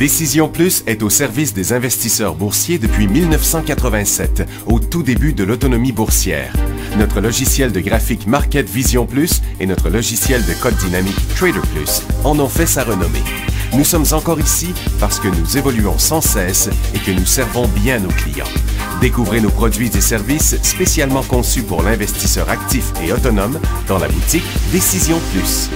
Décision Plus est au service des investisseurs boursiers depuis 1987, au tout début de l'autonomie boursière. Notre logiciel de graphique Market Vision Plus et notre logiciel de code dynamique Trader Plus en ont fait sa renommée. Nous sommes encore ici parce que nous évoluons sans cesse et que nous servons bien nos clients. Découvrez nos produits et services spécialement conçus pour l'investisseur actif et autonome dans la boutique Décision Plus.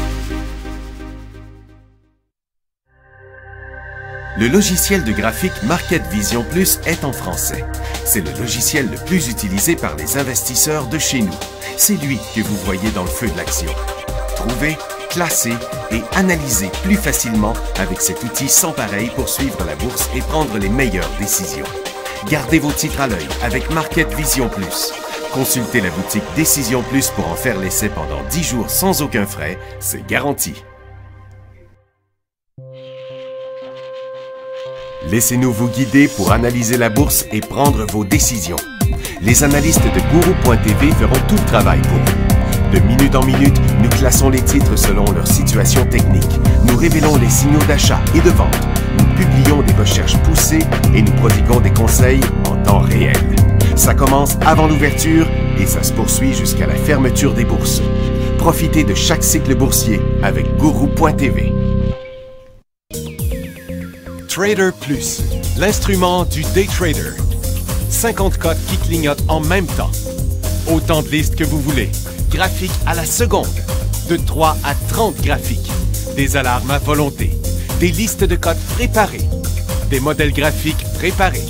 Le logiciel de graphique Market Vision Plus est en français. C'est le logiciel le plus utilisé par les investisseurs de chez nous. C'est lui que vous voyez dans le feu de l'action. Trouvez, classer et analyser plus facilement avec cet outil sans pareil pour suivre la bourse et prendre les meilleures décisions. Gardez vos titres à l'œil avec Market Vision Plus. Consultez la boutique Décision Plus pour en faire l'essai pendant 10 jours sans aucun frais, c'est garanti. Laissez-nous vous guider pour analyser la bourse et prendre vos décisions. Les analystes de Guru.tv feront tout le travail pour vous. De minute en minute, nous classons les titres selon leur situation technique. Nous révélons les signaux d'achat et de vente. Nous publions des recherches poussées et nous prodiguons des conseils en temps réel. Ça commence avant l'ouverture et ça se poursuit jusqu'à la fermeture des bourses. Profitez de chaque cycle boursier avec Guru.tv. Trader Plus, l'instrument du day trader. 50 cotes qui clignotent en même temps. Autant de listes que vous voulez. Graphiques à la seconde. De 3 à 30 graphiques. Des alarmes à volonté. Des listes de cotes préparées. Des modèles graphiques préparés.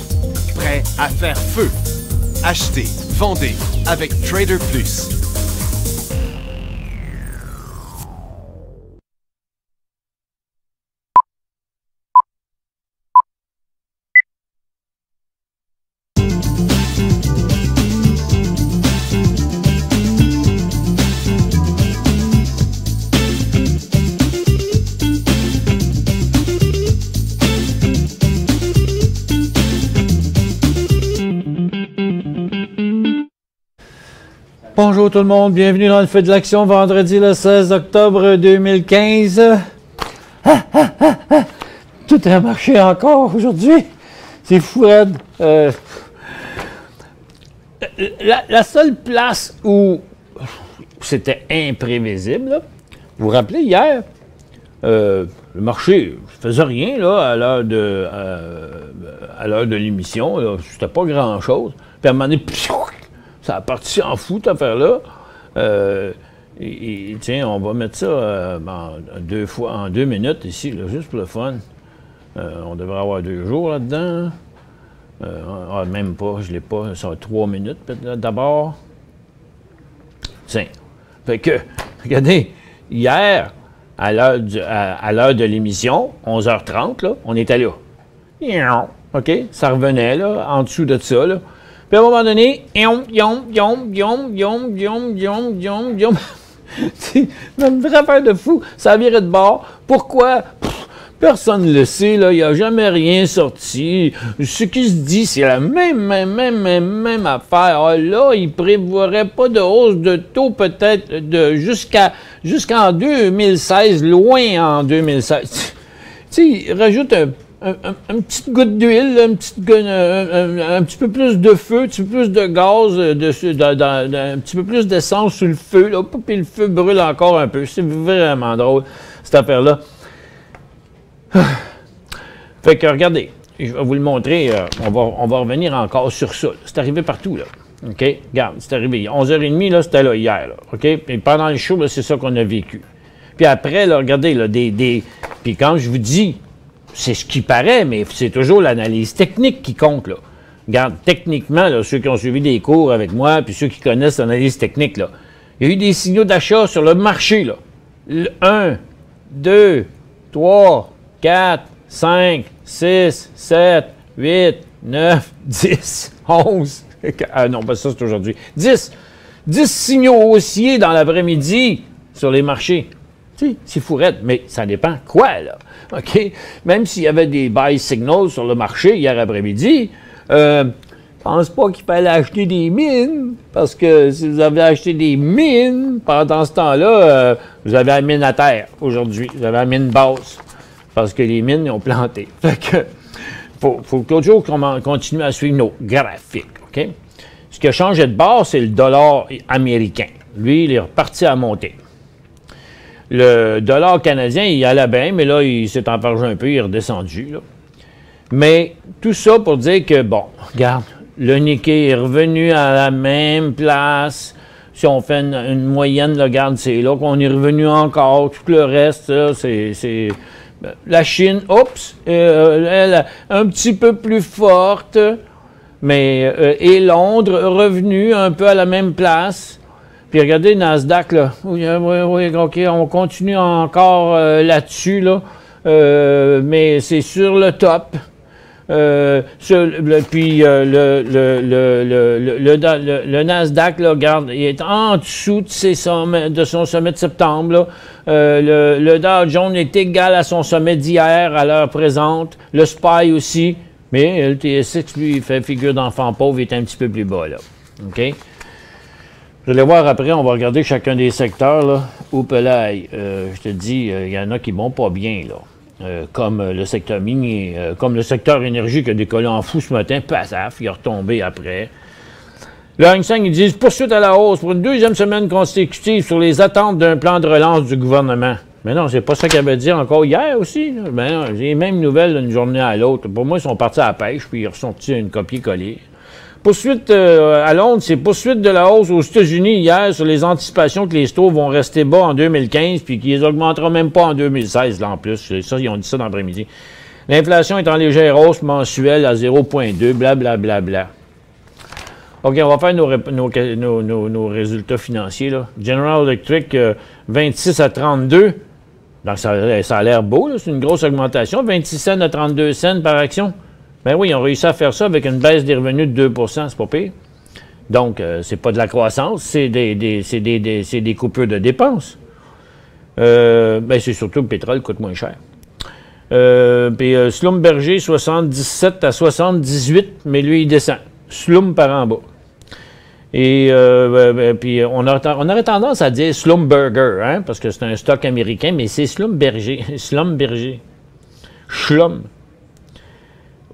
Prêts à faire feu. Achetez, vendez avec Trader Plus. Bonjour tout le monde, bienvenue dans le feu de l'action, vendredi le 16 octobre 2015. Tout a marché encore aujourd'hui. C'est fou, Ed. La seule place où c'était imprévisible, là, vous vous rappelez, hier, le marché ne faisait rien là, à l'heure de l'émission. C'était pas grand-chose. Puis à un moment donné, ça a parti en fou, cette affaire-là. Tiens, on va mettre ça en 2 minutes ici, là, juste pour le fun. On devrait avoir 2 jours là-dedans. Même pas, je ne l'ai pas. Ça va 3 minutes d'abord. Tiens. Fait que, regardez, hier, à l'heure de l'émission, 11h30, là, on était là. OK? Ça revenait, là, en dessous de ça, là. Puis à un moment donné, c'est une vraie affaire de fou. Ça a viré de bord. Pourquoi? Personne ne le sait, là. Il n'y a jamais rien sorti. Ce qui se dit, c'est la même affaire. Ah, là, il ne prévoirait pas de hausse de taux peut-être jusqu'en 2016, loin en 2016. Tu sais, il rajoute une petite goutte d'huile, un petit peu plus de feu, un petit peu plus de gaz, un petit peu plus d'essence sur le feu, là, puis le feu brûle encore un peu. C'est vraiment drôle, cette affaire-là. Fait que, regardez, je vais vous le montrer, on va revenir encore sur ça. C'est arrivé partout, là. OK? Regarde, c'est arrivé. 11h30, là, c'était là, hier, là. OK? Et pendant le show, là, c'est ça qu'on a vécu. Puis après, là, regardez, là, puis quand je vous dis, c'est ce qui paraît, mais c'est toujours l'analyse technique qui compte, là. Regarde, techniquement, là, ceux qui ont suivi des cours avec moi, puis ceux qui connaissent l'analyse technique, là, il y a eu des signaux d'achat sur le marché, là. 1, 2, 3, 4, 5, 6, 7, 8, 9, 10, 11. Ah non, pas ça, c'est aujourd'hui. 10 signaux haussiers dans l'après-midi sur les marchés. C'est fourrette, mais ça dépend quoi, là. OK? Même s'il y avait des buy signals sur le marché hier après-midi, pense pas qu'il fallait acheter des mines, parce que si vous avez acheté des mines, pendant ce temps-là, vous avez la mine à terre aujourd'hui. Vous avez la mine basse. parce que les mines ont planté. Fait que, faut que l'autre jour qu'on continue à suivre nos graphiques, OK? Ce qui a changé de bord, c'est le dollar américain. Lui, il est reparti à monter. Le dollar canadien, il allait bien, mais là, il s'est empargé un peu, il est redescendu, là. Mais tout ça pour dire que, bon, regarde, le Nikkei est revenu à la même place. Si on fait une moyenne, là, regarde, c'est là qu'on est revenu encore. Tout le reste, là, c'est la Chine, oups, elle, un petit peu plus forte, mais et Londres, revenu un peu à la même place. Puis regardez Nasdaq, là. Oui, OK, on continue encore là-dessus, là. Mais c'est sur le top. Puis le Nasdaq, là, regarde, il est en dessous de son sommet de septembre. Là. Le Dow Jones est égal à son sommet d'hier à l'heure présente. Le SPY aussi. Mais le TSX, lui, il fait figure d'enfant pauvre, il est un petit peu plus bas. Là. OK? Vous allez voir après, on va regarder chacun des secteurs. Là. Oupelaï, je te dis, il y en a qui ne vont pas bien, là. Comme le secteur minier, comme le secteur énergie qui a décollé en fou ce matin, paf, il est retombé après. Le Hang Seng, ils disent poursuite à la hausse pour une deuxième semaine consécutive sur les attentes d'un plan de relance du gouvernement. Mais non, c'est pas ça qu'il avait dit encore hier aussi. Ben, j'ai les mêmes nouvelles d'une journée à l'autre. Pour moi, ils sont partis à la pêche, puis ils ont ressorti une copier-coller. Poursuite à Londres, c'est poursuite de la hausse aux États-Unis hier sur les anticipations que les taux vont rester bas en 2015 puis qu'ils les augmenteront même pas en 2016, là, en plus. Ça, ils ont dit ça dans l'après-midi. L'inflation est en légère hausse mensuelle à 0,2, blablabla. OK, on va faire nos résultats financiers. Là. General Electric, 26 à 32. Donc, ça a l'air beau, c'est une grosse augmentation. 26 cents à 32 cents par action. Ben oui, ils ont réussi à faire ça avec une baisse des revenus de 2 c'est pas pire. Donc, c'est pas de la croissance, c'est des coupures de dépenses. Ben, c'est surtout le pétrole coûte moins cher. Puis Schlumberger, 77 à 78, mais lui, il descend. Slum par en bas. Et puis on aurait tendance à dire Slumberger, hein, parce que c'est un stock américain, mais c'est Schlumberger. Schlumberger. Schlum.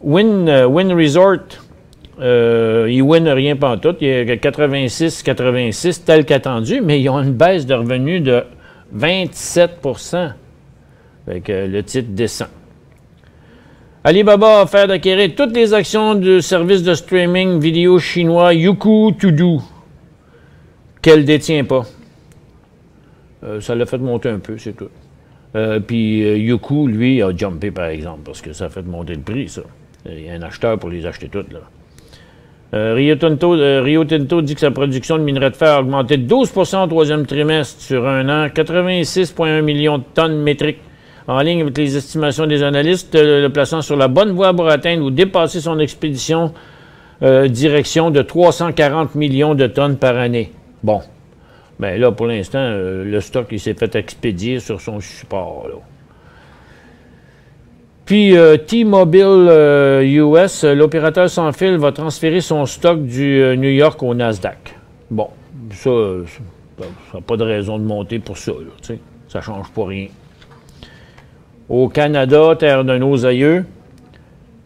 Win Resort, ils win rien pantoute. Il y a 86, tel qu'attendu, mais ils ont une baisse de revenus de 27 Fait que le titre descend. Alibaba a offert d'acquérir toutes les actions du service de streaming vidéo chinois Youku Tudou, qu'elle ne détient pas. Ça l'a fait monter un peu, c'est tout. Puis Youku, lui, a jumpé, par exemple, parce que ça a fait monter le prix, ça. Il y a un acheteur pour les acheter toutes, là. Rio Tinto dit que sa production de minerai de fer a augmenté de 12 au troisième trimestre sur un an, 86,1 millions de tonnes métriques. En ligne avec les estimations des analystes, le plaçant sur la bonne voie pour atteindre ou dépasser son expédition direction de 340 millions de tonnes par année. Bon. Bien là, pour l'instant, le stock il s'est fait expédier sur son support, là. Puis T-Mobile US, l'opérateur sans fil va transférer son stock du New York au Nasdaq. Bon, ça n'a pas de raison de monter pour ça, là, tu sais. Ça ne change pas rien. Au Canada, terre de nos aïeux,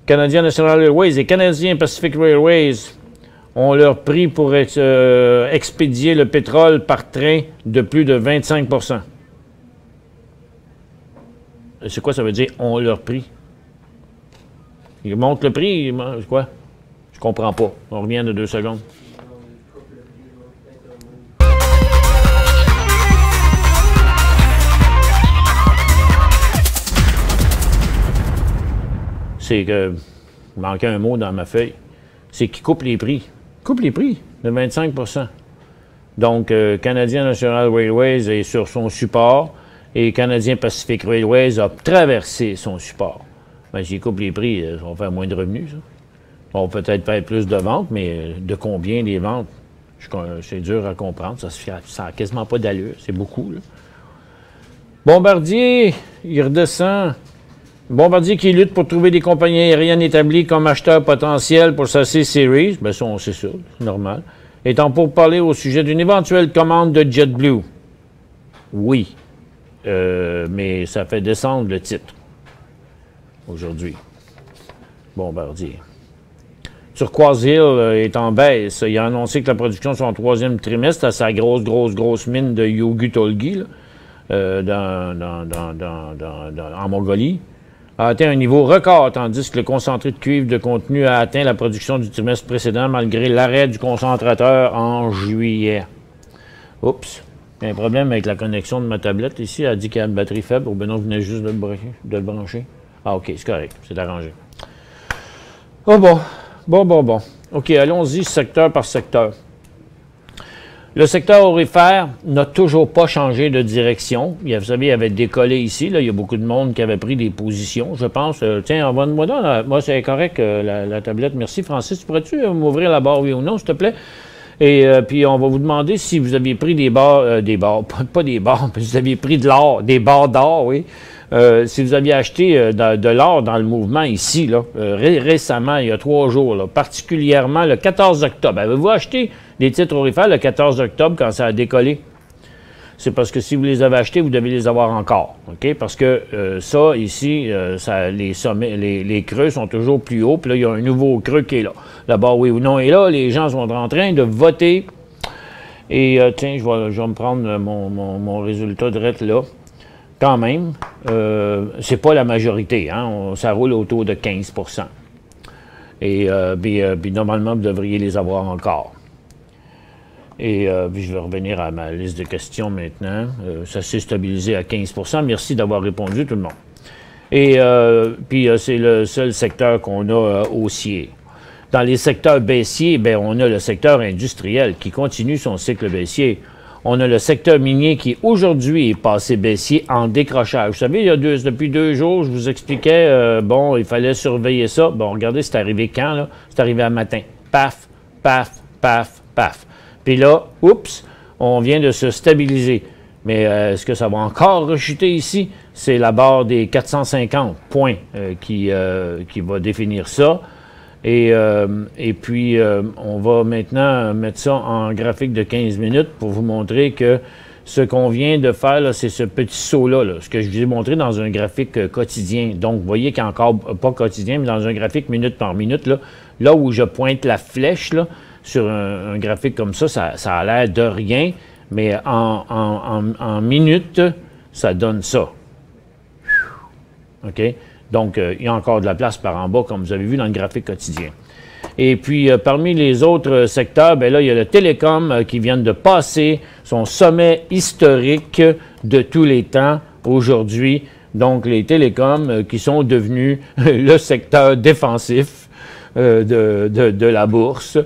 Canadian National Airways et Canadian Pacific Railways ont leur prix pour expédier le pétrole par train de plus de 25 C'est quoi ça veut dire, ont leur prix? Ils montent le prix, quoi? Je comprends pas. On revient de 2 secondes. C'est que, il manquait un mot dans ma feuille, c'est qu'ils coupent les prix. Ils coupent les prix de 25 Donc, Canadian National Railways est sur son support et Canadian Pacific Railways a traversé son support. Bien, s'ils coupent les prix, ça va faire moins de revenus, ça. On va peut-être faire plus de ventes, mais de combien les ventes? C'est dur à comprendre. Ça n'a quasiment pas d'allure. C'est beaucoup, là. Bombardier, il redescend. Bombardier qui lutte pour trouver des compagnies aériennes établies comme acheteurs potentiels pour sa C-Series. Bien, ça, on sait ça, c'est normal. Étant pour parler au sujet d'une éventuelle commande de JetBlue. Oui. Mais ça fait descendre le titre. aujourd'hui. Bombardier. Turquoise Hill est en baisse. Il a annoncé que la production de son troisième trimestre à sa grosse mine de Yugutolgi en Mongolie a atteint un niveau record, tandis que le concentré de cuivre de contenu a atteint la production du trimestre précédent malgré l'arrêt du concentrateur en juillet. Oups, il y a un problème avec la connexion de ma tablette ici. Elle dit qu'il y a une batterie faible. Ben non, vous venez juste de le brancher. Ah, OK, c'est correct, c'est arrangé. Oh bon. OK, allons-y secteur par secteur. Le secteur aurifère n'a toujours pas changé de direction. Vous savez, il avait décollé ici. Là, il y a beaucoup de monde qui avait pris des positions, je pense. Tiens, envoie-moi donc. Moi, c'est correct, la tablette. Merci, Francis. Pourrais-tu m'ouvrir la barre, oui ou non, s'il te plaît? Et puis, on va vous demander si vous aviez pris pas des barres, mais vous aviez pris de l'or, des barres d'or, oui. Si vous aviez acheté de l'or dans le mouvement ici, là, récemment, il y a 3 jours, là, particulièrement le 14 octobre. Avez-vous acheté des titres aurifères le 14 octobre quand ça a décollé? C'est parce que si vous les avez achetés, vous devez les avoir encore. OK? Parce que ça, ici, les sommets, les creux sont toujours plus hauts. Puis là, il y a un nouveau creux qui est là. La barre oui ou non est là. Les gens sont en train de voter. Et tiens, je vais me prendre mon résultat direct là. Quand même, c'est pas la majorité. Hein? Ça roule autour de 15 %. Et puis normalement, vous devriez les avoir encore. Et puis je vais revenir à ma liste de questions maintenant. Ça s'est stabilisé à 15 %. Merci d'avoir répondu, tout le monde. Et puis c'est le seul secteur qu'on a haussier. Dans les secteurs baissiers, bien, on a le secteur industriel qui continue son cycle baissier. On a le secteur minier qui, aujourd'hui, est passé baissier en décrochage. Vous savez, depuis 2 jours, je vous expliquais, bon, il fallait surveiller ça. Bon, regardez, c'est arrivé quand, là? C'est arrivé à matin. Paf, paf, paf, paf. Puis là, oups, on vient de se stabiliser. Mais est-ce que ça va encore rechuter ici? C'est la barre des 450 points qui va définir ça. Et puis, on va maintenant mettre ça en graphique de 15 minutes pour vous montrer que ce qu'on vient de faire, c'est ce petit saut-là, là, ce que je vous ai montré dans un graphique quotidien. Donc, vous voyez qu'il n'y a encore pas quotidien, mais dans un graphique minute par minute, là où je pointe la flèche, là, sur un graphique comme ça, ça a l'air de rien, mais en minutes, ça donne ça. OK? Donc, il y a encore de la place par en bas, comme vous avez vu dans le graphique quotidien. Et puis, parmi les autres secteurs, bien là, il y a le télécom qui vient de passer son sommet historique de tous les temps aujourd'hui. Donc, les télécoms qui sont devenus le secteur défensif de la bourse.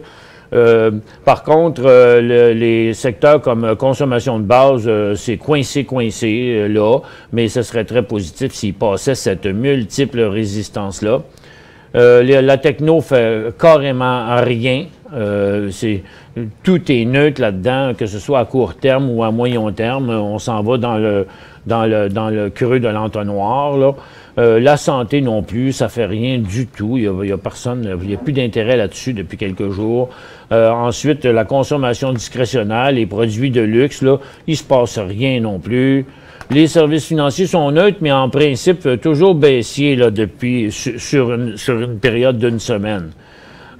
Par contre, les secteurs comme consommation de base, c'est coincé là, mais ce serait très positif s'il passait cette multiple résistance-là. La techno fait carrément rien. Tout est neutre là-dedans, que ce soit à court terme ou à moyen terme. On s'en va dans le creux de l'entonnoir, là. La santé non plus, ça fait rien du tout. Il y a personne, il n'y a plus d'intérêt là-dessus depuis quelques jours. Ensuite, la consommation discrétionnaire, les produits de luxe, là, il ne se passe rien non plus. Les services financiers sont neutres, mais en principe, toujours baissiers là, sur une période d'une semaine.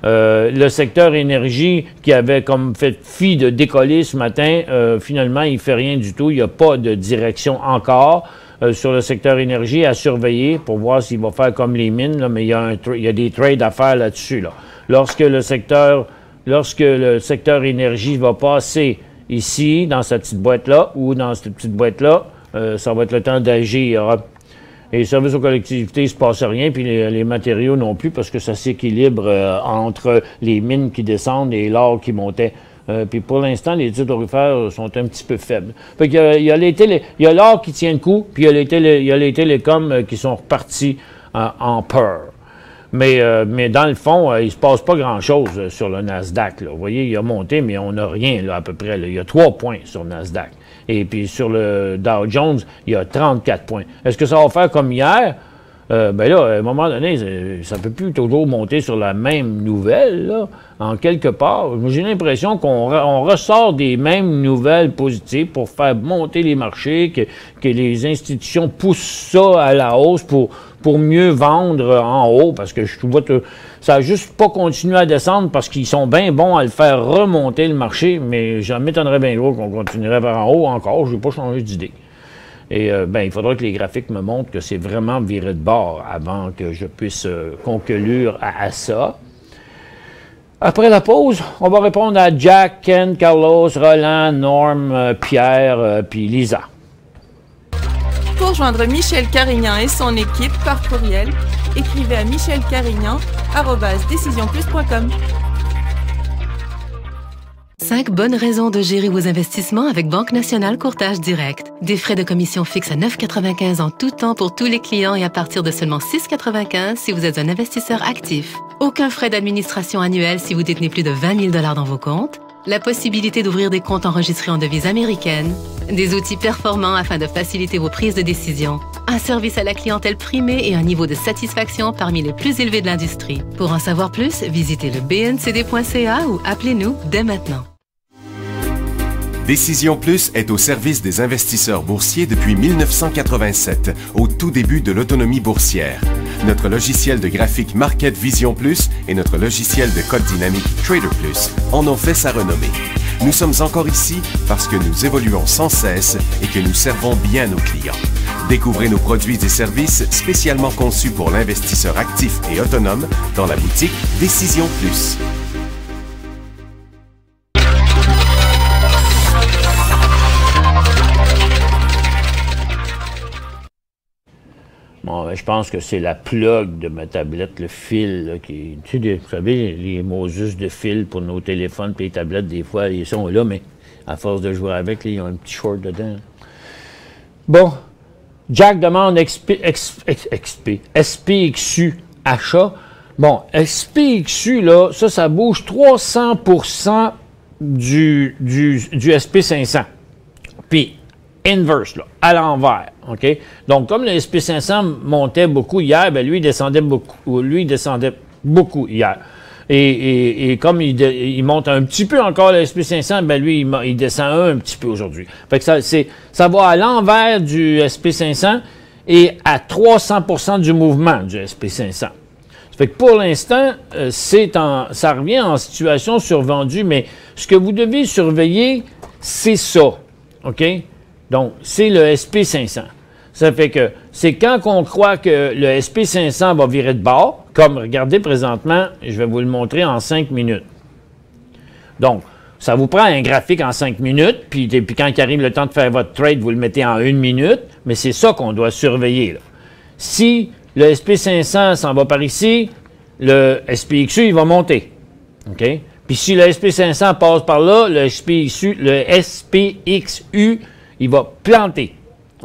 Le secteur énergie, qui avait comme fait fi de décoller ce matin, finalement, il ne fait rien du tout. Il n'y a pas de direction encore. Sur le secteur énergie à surveiller pour voir s'il va faire comme les mines, là, mais il y a des trades à faire là-dessus. Là. Lorsque le secteur énergie va passer ici, dans cette petite boîte-là, ou dans cette petite boîte-là, ça va être le temps d'agir. Et les services aux collectivités, il ne se passe rien, puis les matériaux non plus, parce que ça s'équilibre entre les mines qui descendent et l'or qui montait. Puis pour l'instant, les titres aurifères sont un petit peu faibles. Fait qu'il y a l'or qui tient le coup, puis il y a les télécoms qui sont repartis en peur. Mais dans le fond, il ne se passe pas grand-chose sur le Nasdaq. Là. Vous voyez, il a monté, mais on n'a rien là, à peu près. Là. Il y a 3 points sur le Nasdaq. Et puis sur le Dow Jones, il y a 34 points. Est-ce que ça va faire comme hier? Ben là, à un moment donné, ça ne peut plus toujours monter sur la même nouvelle, là, en quelque part. J'ai l'impression qu'on ressort des mêmes nouvelles positives pour faire monter les marchés, que les institutions poussent ça à la hausse pour mieux vendre en haut, parce que je vois que ça n'a juste pas continué à descendre parce qu'ils sont bien bons à le faire remonter le marché, mais j'en m'étonnerais bien gros qu'on continuerait vers en haut encore. Je n'ai pas changé d'idée. Et il faudra que les graphiques me montrent que c'est vraiment viré de bord avant que je puisse conclure à ça. Après la pause, on va répondre à Jack, Ken, Carlos, Roland, Norm, Pierre, puis Lisa. Pour joindre Michel Carignan et son équipe par courriel, écrivez à michelcarignan@decisionplus.com. 5 bonnes raisons de gérer vos investissements avec Banque Nationale Courtage Direct. Des frais de commission fixes à 9,95 en tout temps pour tous les clients et à partir de seulement 6,95 si vous êtes un investisseur actif. Aucun frais d'administration annuel si vous détenez plus de 20 000 $ dans vos comptes. La possibilité d'ouvrir des comptes enregistrés en devise américaine. Des outils performants afin de faciliter vos prises de décision. Un service à la clientèle primé et un niveau de satisfaction parmi les plus élevés de l'industrie. Pour en savoir plus, visitez le bncd.ca ou appelez-nous dès maintenant. Décision Plus est au service des investisseurs boursiers depuis 1987, au tout début de l'autonomie boursière. Notre logiciel de graphique Market Vision Plus et notre logiciel de code dynamique Trader Plus en ont fait sa renommée. Nous sommes encore ici parce que nous évoluons sans cesse et que nous servons bien nos clients. Découvrez nos produits et services spécialement conçus pour l'investisseur actif et autonome dans la boutique Décision Plus. Bon, je pense que c'est la plug de ma tablette, le fil, là, qui, vous savez, les Moses de fil pour nos téléphones et les tablettes, des fois, ils sont là, mais à force de jouer avec, là, ils ont un petit short dedans. Bon, Jack demande SPXU achat. Bon, SPXU, là, ça bouge 300% du SP500. Puis, inverse, là, à l'envers, OK? Donc, comme le SP500 montait beaucoup hier, ben lui, il descendait beaucoup hier. Et comme il monte un petit peu encore le SP500, ben lui, il descend un petit peu aujourd'hui. Fait que ça va à l'envers du SP500 et à 300% du mouvement du SP500. Ça fait que pour l'instant, ça revient en situation survendue, mais ce que vous devez surveiller, c'est ça, OK? Donc, c'est le SP500. Ça fait que c'est quand on croit que le SP500 va virer de bord, comme regardez présentement, je vais vous le montrer en 5 minutes. Donc, ça vous prend un graphique en 5 minutes, puis quand il arrive le temps de faire votre trade, vous le mettez en 1 minute, mais c'est ça qu'on doit surveiller, là. Si le SP500 s'en va par ici, le SPXU, il va monter. OK? Puis si le SP500 passe par là, le SPXU, il va planter.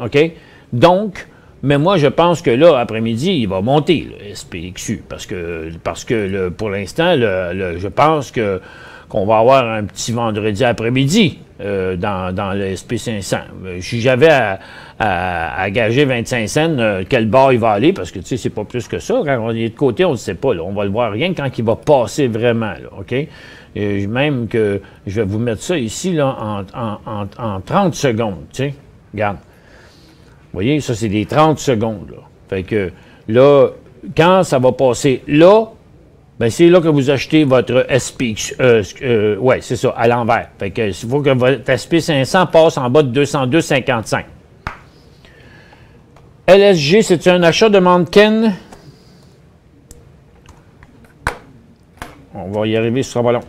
OK? Donc, mais moi, je pense que là, après-midi, il va monter, le SPXU, parce que pour l'instant, je pense qu'on va avoir un petit vendredi après-midi dans le SP500. Si j'avais à gager 25 cents, quel bord il va aller, parce que, tu sais, c'est pas plus que ça. Quand on est de côté, on ne sait pas. Là. On va le voir rien que quand il va passer vraiment, là, OK? Et même que je vais vous mettre ça ici là, en 30 secondes. Tu sais, regarde. Vous voyez, ça, c'est des 30 secondes. Là. Fait que là, quand ça va passer là, bien, c'est là que vous achetez votre SPX. Oui, c'est ça, à l'envers. Fait que il faut que votre SP500 passe en bas de 202,55. LSG, c'est un achat, demande Ken? On va y arriver, ce sera pas long.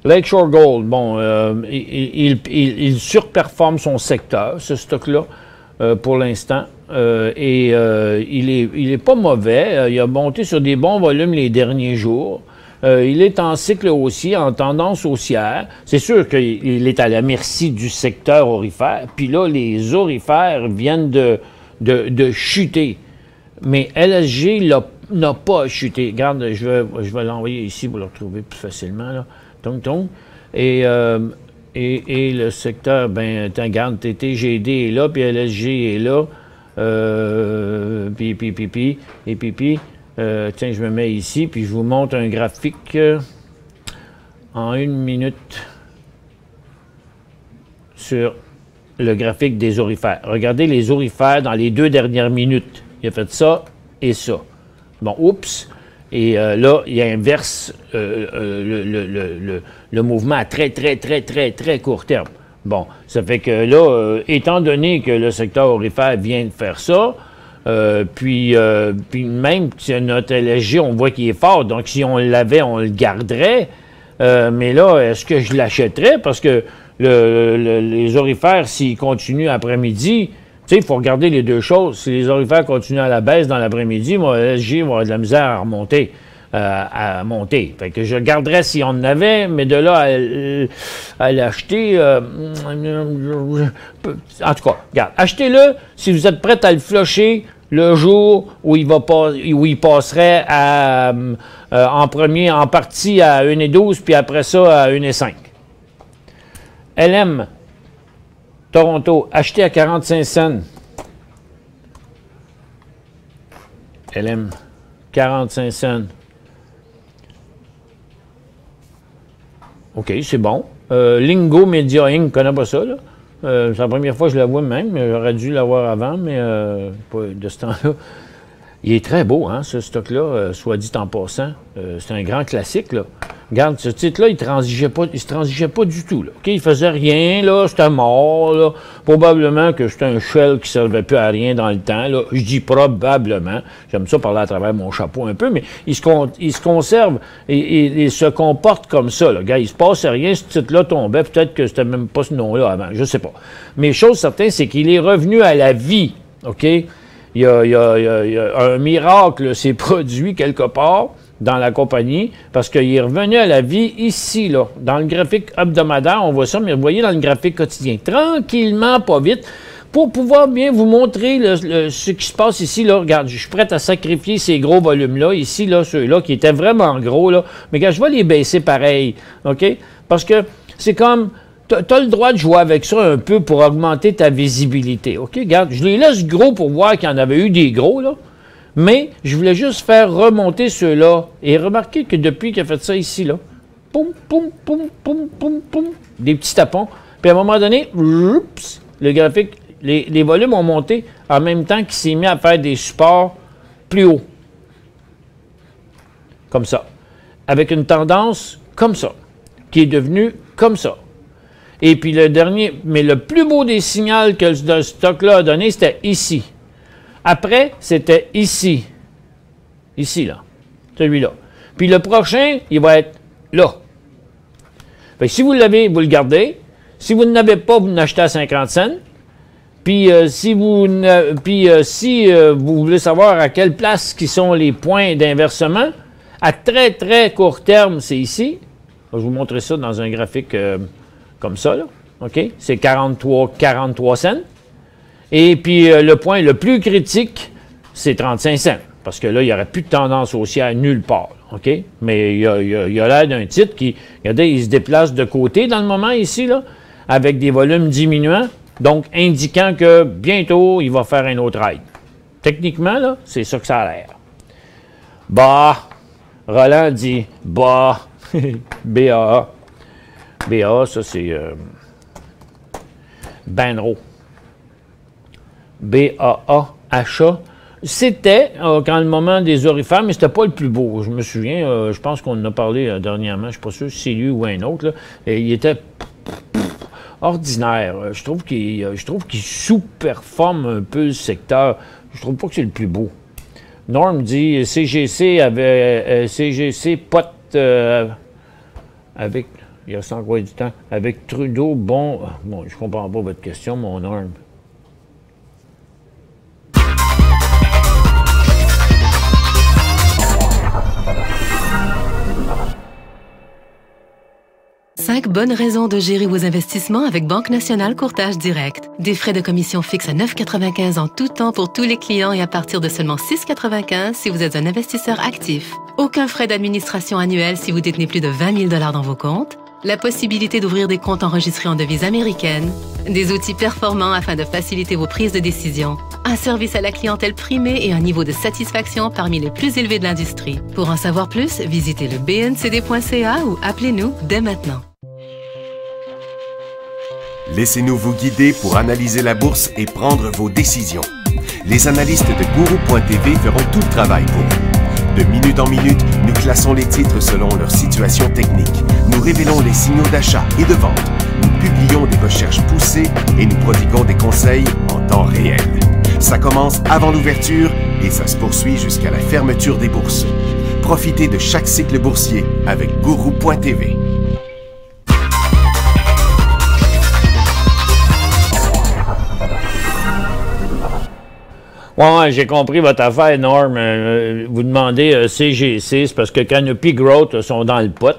Lakeshore Gold, bon, il surperforme son secteur, ce stock-là, pour l'instant. Il est pas mauvais. Il a monté sur des bons volumes les derniers jours. Il est en cycle haussier, en tendance haussière. C'est sûr qu'il est à la merci du secteur aurifère. Puis là, les aurifères viennent de chuter. Mais LSG n'a pas chuté. Regarde, je vais l'envoyer ici pour le retrouver plus facilement, là. Et le secteur, ben, regarde, TTGD est là, puis LSG est là. Tiens, je me mets ici, puis je vous montre un graphique en 1 minute sur le graphique des aurifères. Regardez les aurifères dans les 2 dernières minutes. Il a fait ça et ça. Bon, oups. Et là, il inverse le mouvement à très court terme. Bon, ça fait que là, étant donné que le secteur aurifère vient de faire ça, puis même que notre LSG, on voit qu'il est fort, donc si on l'avait, on le garderait. Mais là, est-ce que je l'achèterais? Parce que les aurifères, s'ils continuent après-midi, tu sais, il faut regarder les deux choses. Si les aurifères continuent à la baisse dans l'après-midi, moi, LSG va avoir de la misère à remonter. Fait que je garderais si on en avait, mais de là à l'acheter, en tout cas, regarde, achetez-le si vous êtes prêt à le flusher le jour où il passerait en partie à 1,12 puis après ça à 1,5. LM Toronto, acheté à 45 cents. LM, 45 cents. OK, c'est bon. Lingo Media Inc., je ne connais pas ça, là. C'est la première fois que je la vois même, mais j'aurais dû l'avoir avant, mais pas de ce temps-là. Il est très beau, hein, ce stock-là, soit dit en passant. C'est un grand classique, là. Regarde, ce titre-là, il se transigeait pas du tout, là. OK, il faisait rien, là, c'était mort, là. Probablement que c'était un shell qui servait plus à rien dans le temps, là. Je dis probablement. J'aime ça parler à travers mon chapeau un peu, mais il se conserve et se comporte comme ça, là. Regarde, il se passait rien, ce titre-là tombait. Peut-être que c'était même pas ce nom-là avant, je sais pas. Mais chose certaine, c'est qu'il est revenu à la vie, OK? Il y a un miracle s'est produit quelque part dans la compagnie, parce qu'il est revenu à la vie ici, là. Dans le graphique hebdomadaire, on voit ça, mais vous voyez dans le graphique quotidien. Tranquillement, pas vite, pour pouvoir bien vous montrer ce qui se passe ici, là. Regarde, je suis prêt à sacrifier ces gros volumes-là, ici, là, ceux-là, qui étaient vraiment gros, là. Mais quand je vais les baisser pareil, OK? Parce que c'est comme... Tu as le droit de jouer avec ça un peu pour augmenter ta visibilité, OK? Regarde, je les laisse gros pour voir qu'il y en avait eu des gros, là. Mais je voulais juste faire remonter ceux-là. Et remarquez que depuis qu'il a fait ça ici, là, poum, poum, poum, poum, poum, poum, des petits tapons. Puis à un moment donné, oups, le graphique, les volumes ont monté en même temps qu'il s'est mis à faire des supports plus hauts. Comme ça. Avec une tendance comme ça, qui est devenue comme ça. Et puis le dernier, mais le plus beau des signaux que ce stock-là a donné, c'était ici. Après, c'était ici. Ici, là. Celui-là. Puis le prochain, il va être là. Fait que si vous l'avez, vous le gardez. Si vous ne l'avez pas, vous l'achetez à 50 cents. Puis si vous voulez savoir à quelle place qui sont les points d'inversement, à très court terme, c'est ici. Je vais vous montrer ça dans un graphique comme ça, là. OK? C'est 43 cents. Et puis, le point le plus critique, c'est 35 cents. Parce que là, il n'y aurait plus de tendance haussière nulle part. OK? Mais il y a l'air d'un titre qui, regardez, il se déplace de côté dans le moment ici, là, avec des volumes diminuants, donc indiquant que bientôt, il va faire un autre ride. Techniquement, là, c'est ça que ça a l'air. Bah, Roland dit bah, BAA. BAA, ça, c'est Banro. BAA, achat. C'était, quand le moment des aurifères, mais c'était pas le plus beau. Je me souviens, je pense qu'on en a parlé dernièrement, je ne suis pas sûr si c'est lui ou un autre, là, et il était ordinaire. Je trouve qu'il sous-performe un peu le secteur. Je trouve pas que c'est le plus beau. Norm dit, CGC avait, CGC pote avec, il reste encore du temps, avec Trudeau, bon, je comprends pas votre question, mon Norm. Cinq bonnes raisons de gérer vos investissements avec Banque Nationale Courtage Direct. Des frais de commission fixes à 9,95 en tout temps pour tous les clients et à partir de seulement 6,95 si vous êtes un investisseur actif. Aucun frais d'administration annuel si vous détenez plus de 20 000 $ dans vos comptes. la possibilité d'ouvrir des comptes enregistrés en devise américaine, des outils performants afin de faciliter vos prises de décision, un service à la clientèle primé et un niveau de satisfaction parmi les plus élevés de l'industrie. Pour en savoir plus, visitez le bncd.ca ou appelez-nous dès maintenant. Laissez-nous vous guider pour analyser la bourse et prendre vos décisions. Les analystes de Guru.tv feront tout le travail pour vous. De minute en minute, nous classons les titres selon leur situation technique. Nous révélons les signaux d'achat et de vente. Nous publions des recherches poussées et nous prodiguons des conseils en temps réel. Ça commence avant l'ouverture et ça se poursuit jusqu'à la fermeture des bourses. Profitez de chaque cycle boursier avec Guru.tv. Ouais, j'ai compris votre affaire, Norm. Vous demandez CGC, c'est parce que Canopy Growth sont dans le pot,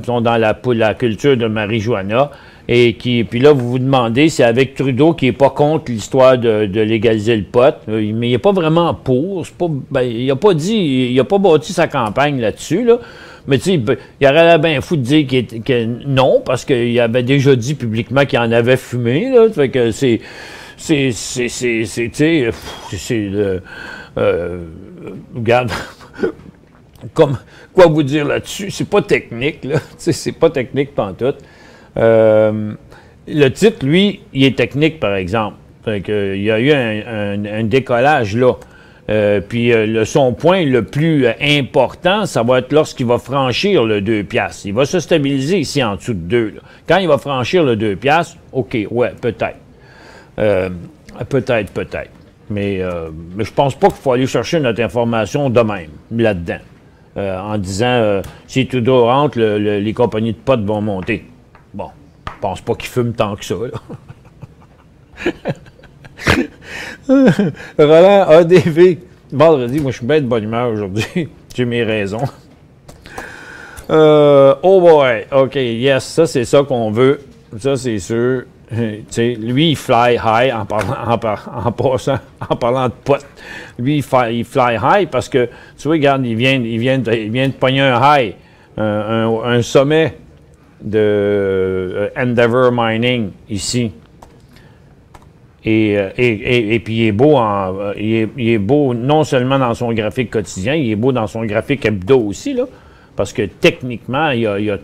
sont dans la culture de marijuana. Et puis là, vous vous demandez, c'est avec Trudeau qui n'est pas contre l'histoire de légaliser le pot, mais il n'est pas vraiment pour. Il n'a pas dit, il n'a pas bâti sa campagne là-dessus, là. Mais tu sais, il aurait l'air bien fou de dire que non, parce qu'il avait déjà dit publiquement qu'il en avait fumé, là. Fait que c'est regarde, comme, quoi vous dire là-dessus, c'est pas technique, là, c'est pas technique pantoute. Le titre, lui, il est technique, par exemple. Fait que, il y a eu un décollage, là. Puis son point le plus important, ça va être lorsqu'il va franchir le 2 piastres. Il va se stabiliser ici en dessous de 2, là. Quand il va franchir le 2 piastres, OK, ouais, peut-être. Peut-être. Mais je pense pas qu'il faut aller chercher notre information de même, là-dedans. En disant, si tout rentre, les compagnies de potes vont monter. Bon, je pense pas qu'ils fument tant que ça, là. Roland ADV. Vendredi, moi, je suis bien de bonne humeur aujourd'hui. J'ai mes raisons. Oh boy, OK, yes, ça, c'est ça qu'on veut. Ça, c'est sûr. Lui, il fly high en parlant de potes. Lui, il fly high parce que, tu vois, regarde, il vient de pogner un high, un sommet de Endeavour Mining ici. Et puis, il est beau il est beau non seulement dans son graphique quotidien, il est beau dans son graphique hebdo aussi, là, parce que techniquement, il a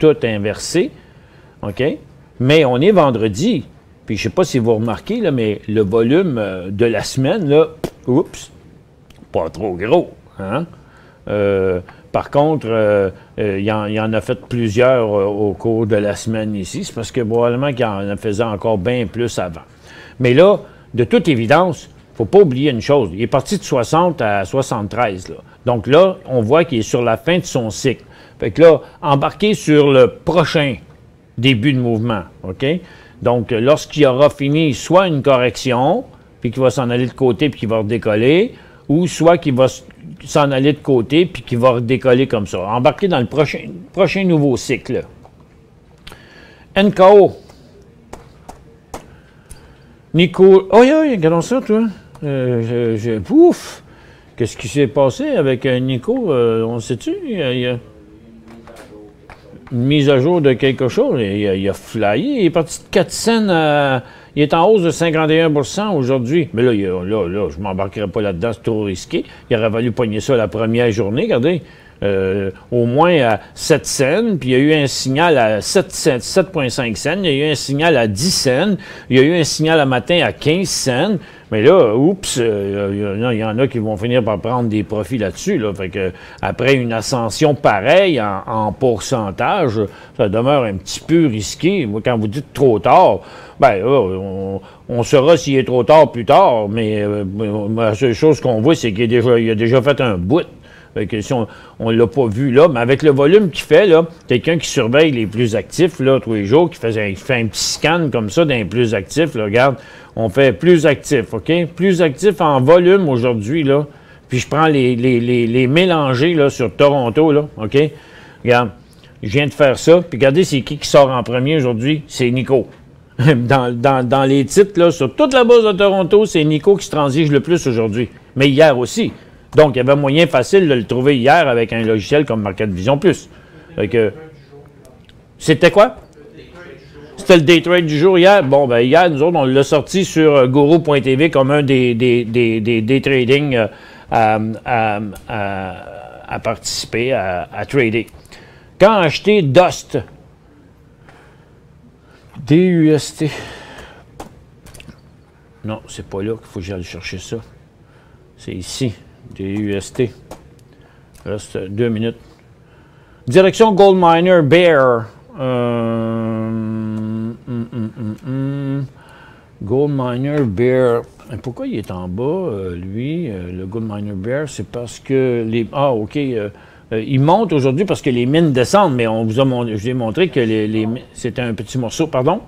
tout inversé. OK? Mais on est vendredi, puis je ne sais pas si vous remarquez, là, mais le volume de la semaine, là, oups, pas trop gros. Hein? Par contre, il en a fait plusieurs au cours de la semaine ici. C'est parce que probablement qu'il en faisait encore bien plus avant. Mais là, de toute évidence, il ne faut pas oublier une chose. Il est parti de 60 à 73. Là. Donc là, on voit qu'il est sur la fin de son cycle. Fait que là, embarqué sur le prochain début de mouvement, OK? Donc, lorsqu'il aura fini soit une correction, puis qu'il va s'en aller de côté, puis qu'il va redécoller, ou soit qu'il va s'en aller de côté, puis qu'il va redécoller comme ça. Embarqué dans le prochain nouveau cycle. NKO. Nico. Oh, regardons ça, toi. Ouf! Qu'est-ce qui s'est passé avec Nico? On sait-tu? Il y a une mise à jour de quelque chose. Il a flyé. Il est parti de 4 cents il est en hausse de 51% aujourd'hui. Mais là, je ne m'embarquerai pas là-dedans, c'est trop risqué. Il aurait fallu pogner ça la première journée. Regardez, au moins à 7 cents, puis il y a eu un signal à 7,5 cents, il y a eu un signal à 10 cents, il y a eu un signal à matin à 15 cents. Mais là, oups, il y en a qui vont finir par prendre des profits là-dessus. Là. Fait que, après une ascension pareille en pourcentage, ça demeure un petit peu risqué. Moi, quand vous dites trop tard, ben on saura s'il est trop tard plus tard, mais la seule chose qu'on voit, c'est qu'il a déjà fait un bout. Fait que si on ne l'a pas vu là, mais avec le volume qu'il fait, là, quelqu'un qui surveille les plus actifs là, tous les jours, qui fait un petit scan comme ça d'un plus actif, là, regarde, on fait plus actif, OK? Plus actif en volume aujourd'hui, là. Puis je prends les mélangés là, sur Toronto, là, OK? Regarde, je viens de faire ça, puis regardez, c'est qui sort en premier aujourd'hui? C'est Nico. Dans les titres, là, sur toute la base de Toronto, c'est Nico qui se transige le plus aujourd'hui. Mais hier aussi. Donc, il y avait moyen facile de le trouver hier avec un logiciel comme Market Vision Plus. Fait que, C'était quoi? C'était le day trade du jour hier. Bon, ben hier, nous autres, on l'a sorti sur Guru.tv comme un des day trading à participer, à trader. Quand acheter Dust? DUST. Non, c'est pas là qu'il faut que j'aille chercher ça. C'est ici, DUST. Reste 2 minutes. Direction Gold Miner Bear. Gold Miner Bear. Pourquoi il est en bas, lui, le Gold Miner Bear? C'est parce que les... Ah, OK. Il monte aujourd'hui parce que les mines descendent, mais on vous a je vous ai montré que c'était un petit morceau. Pardon?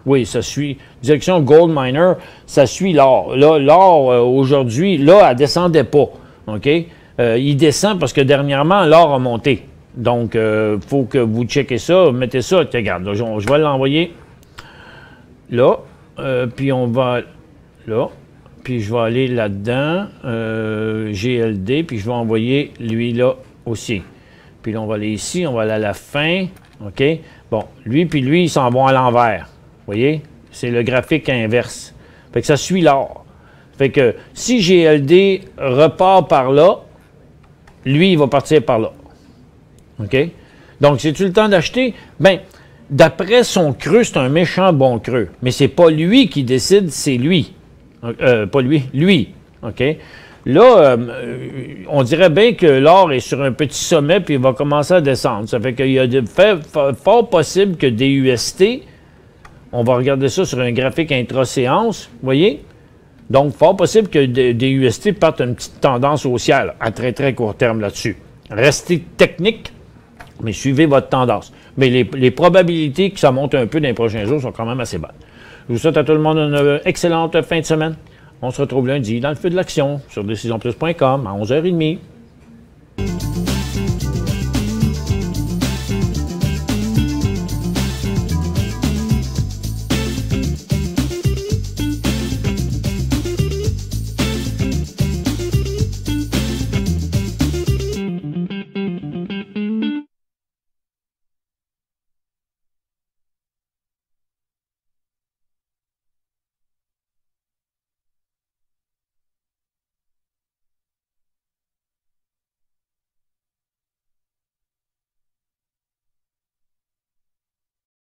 Oui, ça suit. Direction Gold Miner, ça suit l'or. Là, l'or, aujourd'hui, là, elle ne descendait pas. OK? Il descend parce que dernièrement, l'or a monté. Donc, il faut que vous checkez ça. Mettez ça. Regarde, là, je vais l'envoyer là. Puis on va là. Puis je vais aller là-dedans. GLD. Puis je vais envoyer lui là aussi. Puis là, on va aller ici. On va aller à la fin. OK? Bon, lui puis lui, ils s'en vont à l'envers. Vous voyez? C'est le graphique inverse. Fait que ça suit l'or. Fait que si GLD repart par là, lui, il va partir par là. OK? Donc, c'est-tu le temps d'acheter? Bien, d'après son creux, c'est un méchant bon creux. Mais c'est pas lui qui décide, c'est lui. Pas lui, lui. OK? Là, on dirait bien que l'or est sur un petit sommet puis il va commencer à descendre. Ça fait qu'il y a fort possible que des UST, on va regarder ça sur un graphique intra-séance, vous voyez? Donc, fort possible que des UST partent une petite tendance haussière là, à très, très court terme là-dessus. Restez technique, mais suivez votre tendance. Mais les probabilités que ça monte un peu dans les prochains jours sont quand même assez bonnes. Je vous souhaite à tout le monde une excellente fin de semaine. On se retrouve lundi dans le feu de l'action sur DecisionPlus.com à 11h30.